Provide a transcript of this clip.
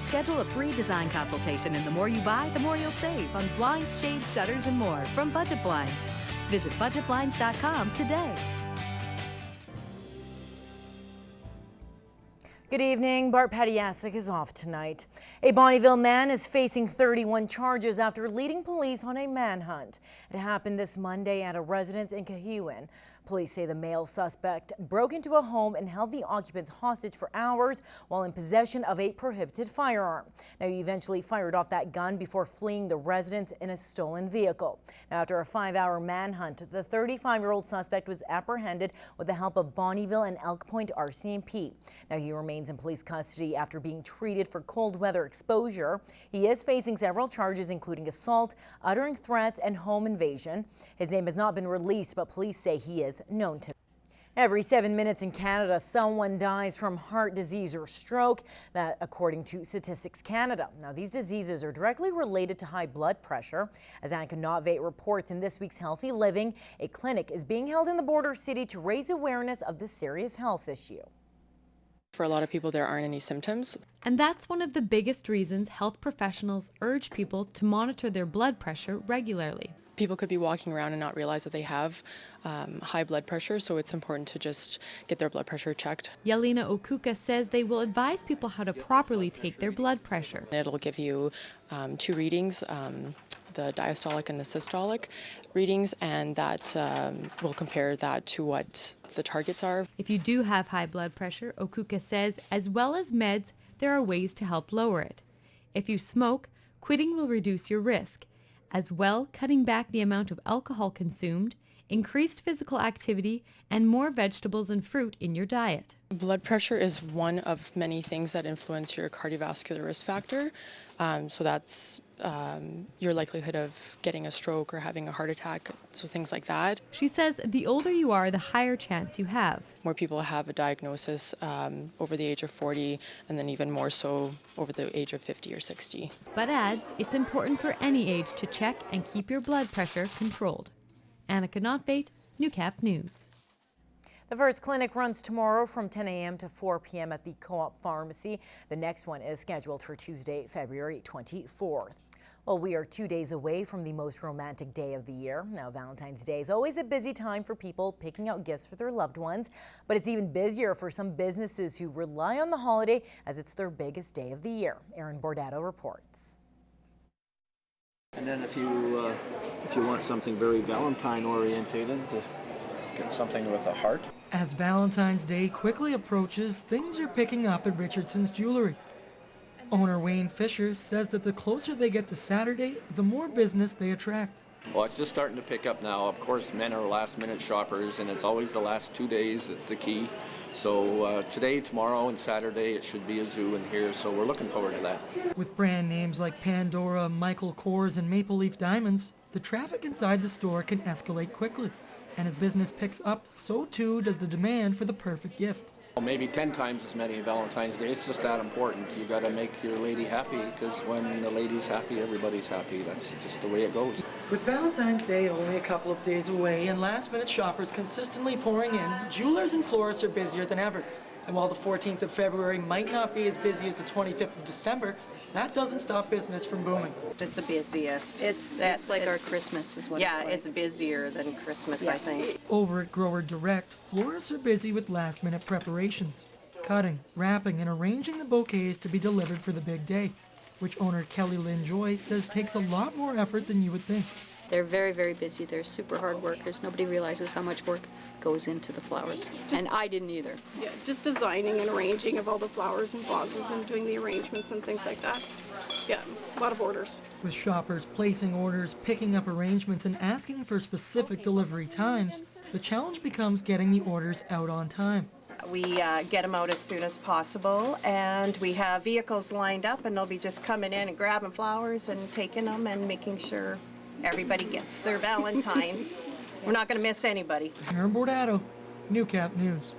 Schedule a free design consultation, and the more you buy, the more you'll save on blinds, shades, shutters, and more from Budget Blinds. Visit budgetblinds.com today. Good evening. Bart Patiasic is off tonight. A Bonnyville man is facing 31 charges after leading police on a manhunt. It happened this Monday at a residence in Cahuan. Police say the male suspect broke into a home and held the occupants hostage for hours while in possession of a prohibited firearm. Now, he eventually fired off that gun before fleeing the residence in a stolen vehicle. Now, after a 5-hour manhunt, the 35-year-old suspect was apprehended with the help of Bonnyville and Elk Point RCMP. Now, he remains in police custody after being treated for cold weather exposure. He is facing several charges, including assault, uttering threats, and home invasion. His name has not been released, but police say he is known to. Every 7 minutes in Canada, someone dies from heart disease or stroke, that according to Statistics Canada. Now, these diseases are directly related to high blood pressure. As Annika Notveit reports in this week's Healthy Living, a clinic is being held in the border city to raise awareness of this serious health issue. For a lot of people, there aren't any symptoms. And that's one of the biggest reasons health professionals urge people to monitor their blood pressure regularly. People could be walking around and not realize that they have high blood pressure, so it's important to just get their blood pressure checked. Yelena Okuka says they will advise people how to properly take their blood pressure. It'll give you 2 readings, the diastolic and the systolic readings, and that will compare that to what the targets are. If you do have high blood pressure, Okuka says, as well as meds, there are ways to help lower it. If you smoke, quitting will reduce your risk. As well, cutting back the amount of alcohol consumed, increased physical activity, and more vegetables and fruit in your diet. Blood pressure is one of many things that influence your cardiovascular risk factor. So that's your likelihood of getting a stroke or having a heart attack, so things like that. She says the older you are, the higher chance you have. More people have a diagnosis over the age of 40, and then even more so over the age of 50 or 60. But adds it's important for any age to check and keep your blood pressure controlled. Annika Notveit, Newcap News. The first clinic runs tomorrow from 10 a.m. to 4 p.m. at the Co-op Pharmacy. The next one is scheduled for Tuesday, February 24th. Well, we are 2 days away from the most romantic day of the year. Now, Valentine's Day is always a busy time for people picking out gifts for their loved ones, but it's even busier for some businesses who rely on the holiday as it's their biggest day of the year. Aaron Bordato reports. And then if you want something very Valentine orientated, get something with a heart. As Valentine's Day quickly approaches, things are picking up at Richardson's Jewelry. Owner Wayne Fisher says that the closer they get to Saturday, the more business they attract. Well, it's just starting to pick up now. Of course, men are last-minute shoppers, and it's always the last 2 days that's the key. So today, tomorrow, and Saturday, it should be a zoo in here, so we're looking forward to that. With brand names like Pandora, Michael Kors, and Maple Leaf Diamonds, the traffic inside the store can escalate quickly. And as business picks up, so too does the demand for the perfect gift. Well, maybe 10 times as many Valentine's Day. It's just that important. You got to make your lady happy, because when the lady's happy, everybody's happy. That's just the way it goes. With Valentine's Day only a couple of days away and last-minute shoppers consistently pouring in, jewelers and florists are busier than ever. And while the 14th of February might not be as busy as the 25th of December, that doesn't stop business from booming. It's the busiest. It's like our Christmas is what it's like. It's busier than Christmas, I think. Over at Grower Direct, florists are busy with last-minute preparations, cutting, wrapping, and arranging the bouquets to be delivered for the big day, which owner Kelly Lynn Joy says takes a lot more effort than you would think. They're very, very busy. They're super hard workers. Nobody realizes how much work goes into the flowers. And I didn't either. Yeah, just designing and arranging of all the flowers and vases and doing the arrangements and things like that. Yeah, a lot of orders. With shoppers placing orders, picking up arrangements, and asking for specific delivery times, the challenge becomes getting the orders out on time. We get them out as soon as possible, and we have vehicles lined up, and they'll be just coming in and grabbing flowers and taking them and making sure everybody gets their Valentines. We're not going to miss anybody. Aaron Bordato, Newcap News.